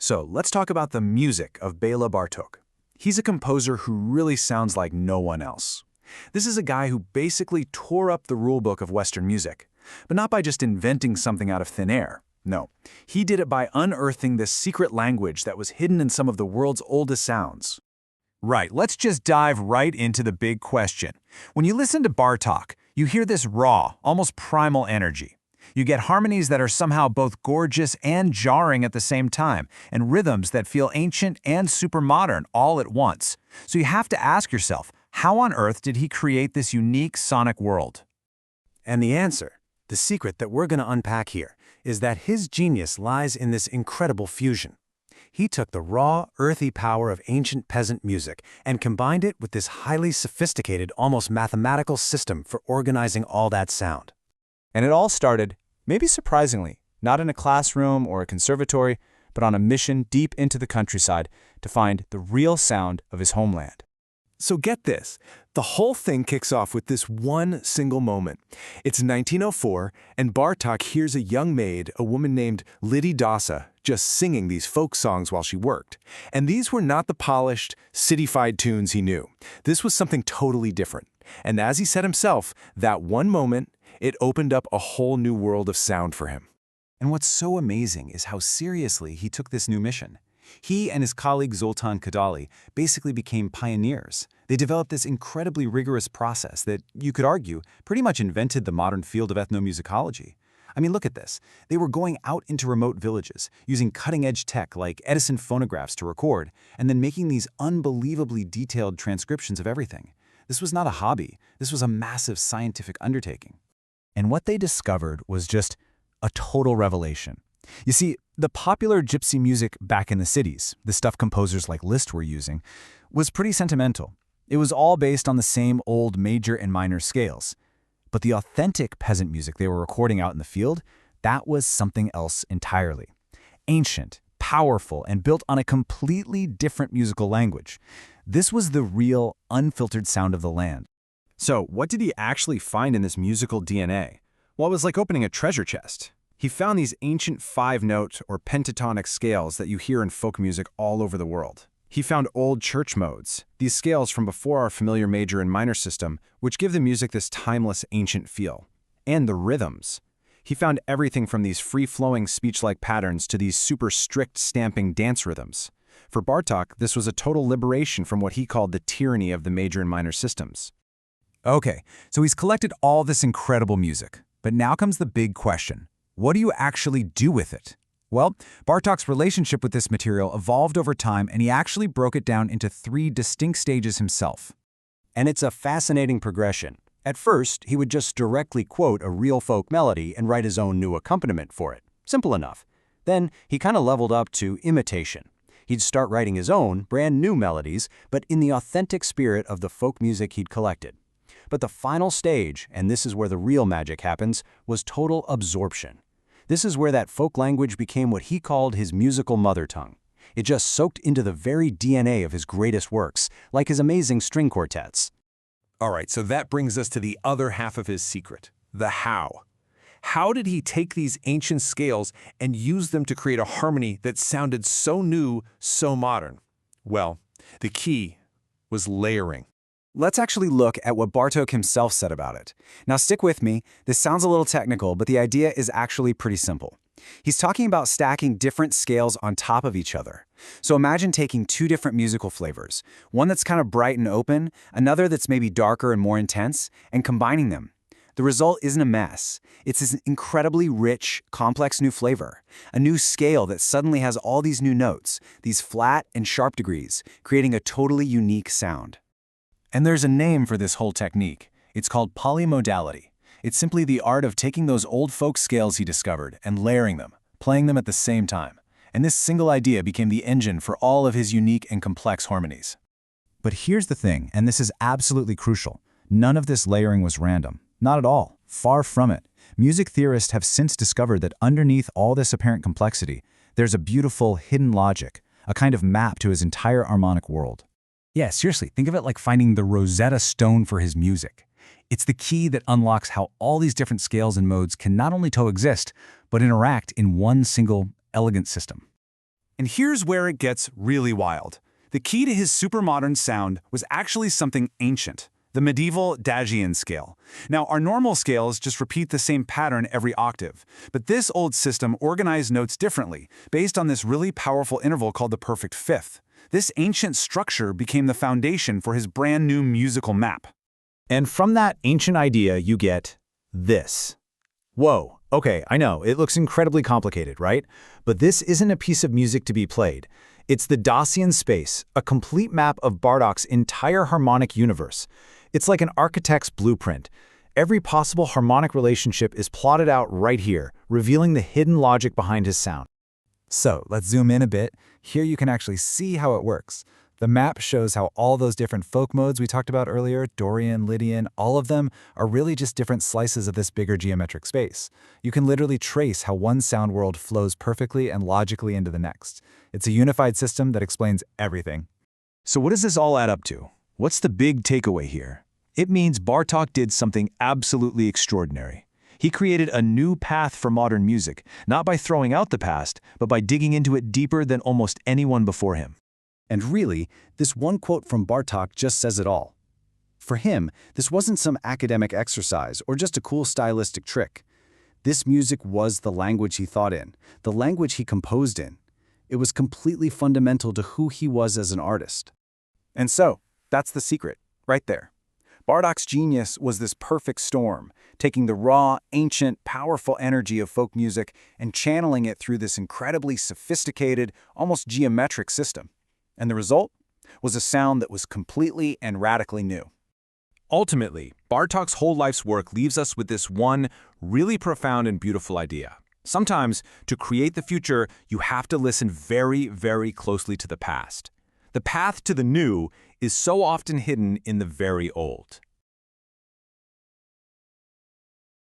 So let's talk about the music of Béla Bartók. He's a composer who really sounds like no one else. This is a guy who basically tore up the rulebook of Western music, but not by just inventing something out of thin air. No, he did it by unearthing this secret language that was hidden in some of the world's oldest sounds. Right, let's just dive right into the big question. When you listen to Bartók, you hear this raw, almost primal energy. You get harmonies that are somehow both gorgeous and jarring at the same time, and rhythms that feel ancient and super modern all at once. So you have to ask yourself, how on earth did he create this unique sonic world? And the answer, the secret that we're going to unpack here, is that his genius lies in this incredible fusion. He took the raw, earthy power of ancient peasant music and combined it with this highly sophisticated, almost mathematical system for organizing all that sound. And it all started, maybe surprisingly, not in a classroom or a conservatory, but on a mission deep into the countryside to find the real sound of his homeland. So get this, the whole thing kicks off with this one single moment. It's 1904, and Bartók hears a young maid, a woman named Liddy Dasa, just singing these folk songs while she worked. And these were not the polished, cityfied tunes he knew. This was something totally different. And as he said himself, that one moment, it opened up a whole new world of sound for him. And what's so amazing is how seriously he took this new mission. He and his colleague Zoltán Kodály basically became pioneers. They developed this incredibly rigorous process that, you could argue, pretty much invented the modern field of ethnomusicology. I mean, look at this. They were going out into remote villages, using cutting-edge tech like Edison phonographs to record, and then making these unbelievably detailed transcriptions of everything. This was not a hobby. This was a massive scientific undertaking. And what they discovered was just a total revelation. You see, the popular gypsy music back in the cities, the stuff composers like Liszt were using, was pretty sentimental. It was all based on the same old major and minor scales. But the authentic peasant music they were recording out in the field, that was something else entirely. Ancient, powerful, and built on a completely different musical language. This was the real, unfiltered sound of the land. So what did he actually find in this musical DNA? Well, it was like opening a treasure chest. He found these ancient five-note or pentatonic scales that you hear in folk music all over the world. He found old church modes, these scales from before our familiar major and minor system, which give the music this timeless ancient feel. And the rhythms. He found everything from these free-flowing speech-like patterns to these super strict stamping dance rhythms. For Bartók, this was a total liberation from what he called the tyranny of the major and minor systems. Okay, so he's collected all this incredible music. But now comes the big question. What do you actually do with it? Well, Bartók's relationship with this material evolved over time, and he actually broke it down into 3 distinct stages himself. And it's a fascinating progression. At first, he would just directly quote a real folk melody and write his own new accompaniment for it. Simple enough. Then he kind of leveled up to imitation. He'd start writing his own, brand new melodies, but in the authentic spirit of the folk music he'd collected. But the final stage, and this is where the real magic happens, was total absorption. This is where that folk language became what he called his musical mother tongue. It just soaked into the very DNA of his greatest works, like his amazing string quartets. All right, so that brings us to the other half of his secret, the how. How did he take these ancient scales and use them to create a harmony that sounded so new, so modern? Well, the key was layering. Let's actually look at what Bartók himself said about it. Now stick with me, this sounds a little technical, but the idea is actually pretty simple. He's talking about stacking different scales on top of each other. So imagine taking 2 different musical flavors, one that's kind of bright and open, another that's maybe darker and more intense, and combining them. The result isn't a mess. It's this incredibly rich, complex new flavor, a new scale that suddenly has all these new notes, these flat and sharp degrees, creating a totally unique sound. And there's a name for this whole technique. It's called polymodality. It's simply the art of taking those old folk scales he discovered and layering them, playing them at the same time. And this single idea became the engine for all of his unique and complex harmonies. But here's the thing, and this is absolutely crucial. None of this layering was random. Not at all. Far from it. Music theorists have since discovered that underneath all this apparent complexity, there's a beautiful hidden logic, a kind of map to his entire harmonic world. Yeah, seriously, think of it like finding the Rosetta Stone for his music. It's the key that unlocks how all these different scales and modes can not only coexist, but interact in one single, elegant system. And here's where it gets really wild. The key to his supermodern sound was actually something ancient, the medieval Dagian scale. Now, our normal scales just repeat the same pattern every octave, but this old system organized notes differently, based on this really powerful interval called the perfect fifth. This ancient structure became the foundation for his brand new musical map. And from that ancient idea, you get this. Whoa, okay, I know, it looks incredibly complicated, right? But this isn't a piece of music to be played. It's the Dacian space, a complete map of Bartók's entire harmonic universe. It's like an architect's blueprint. Every possible harmonic relationship is plotted out right here, revealing the hidden logic behind his sound. So let's zoom in a bit. Here you can actually see how it works. The map shows how all those different folk modes we talked about earlier, Dorian, Lydian, all of them are really just different slices of this bigger geometric space. You can literally trace how one sound world flows perfectly and logically into the next. It's a unified system that explains everything. So what does this all add up to? What's the big takeaway here? It means Bartók did something absolutely extraordinary. He created a new path for modern music, not by throwing out the past, but by digging into it deeper than almost anyone before him. And really, this one quote from Bartók just says it all. For him, this wasn't some academic exercise or just a cool stylistic trick. This music was the language he thought in, the language he composed in. It was completely fundamental to who he was as an artist. And so, that's the secret, right there. Bartók's genius was this perfect storm, taking the raw, ancient, powerful energy of folk music and channeling it through this incredibly sophisticated, almost geometric system. And the result was a sound that was completely and radically new. Ultimately, Bartók's whole life's work leaves us with this one really profound and beautiful idea. Sometimes, to create the future, you have to listen very, very closely to the past. The path to the new is so often hidden in the very old.